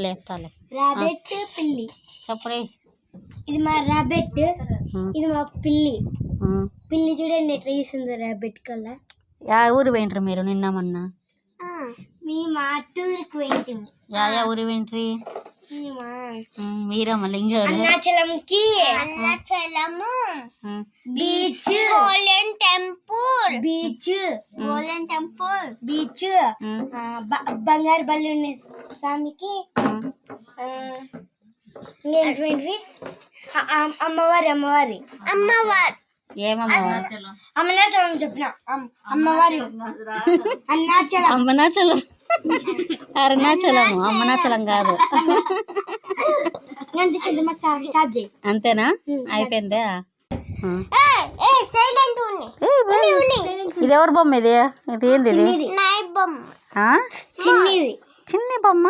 లేస్తాలే. రాబెట్ పిల్లి. చెప్పరే. ఇది మా రాబెట్, ఇది మా పిల్లి. పిల్లి చూడండి ఎట్లా చేసిందో రాబెట్ కల్లా. యా ఊరు పోయిండ్రు మీరు నిన్న మొన్న? మేము టూర్కి పోయింటిమి. యా ఊరు పోయింట్రి? మీరమ్మ లింగారు. అరుణాచలంకి. Arunachalam beach, golden temple beach, golden temple beach, బంగారు బల్లి ఉన్న స్వామికి, అమ్మవారి అమ్మవారి అమ్మవారి అరుణాచలం చెప్పిన అమ్మవారి అరుణాచలం అమ్మనాచలం అరుణాచలం అమ్మనాచలం కాదు. అంతేనా? అయిపోయిందా? ఇది ఎవరి బొమ్మ? ఇది ఇది ఏంది? ఇది చిన్ని బొమ్మ. చిన్ని బొమ్మ.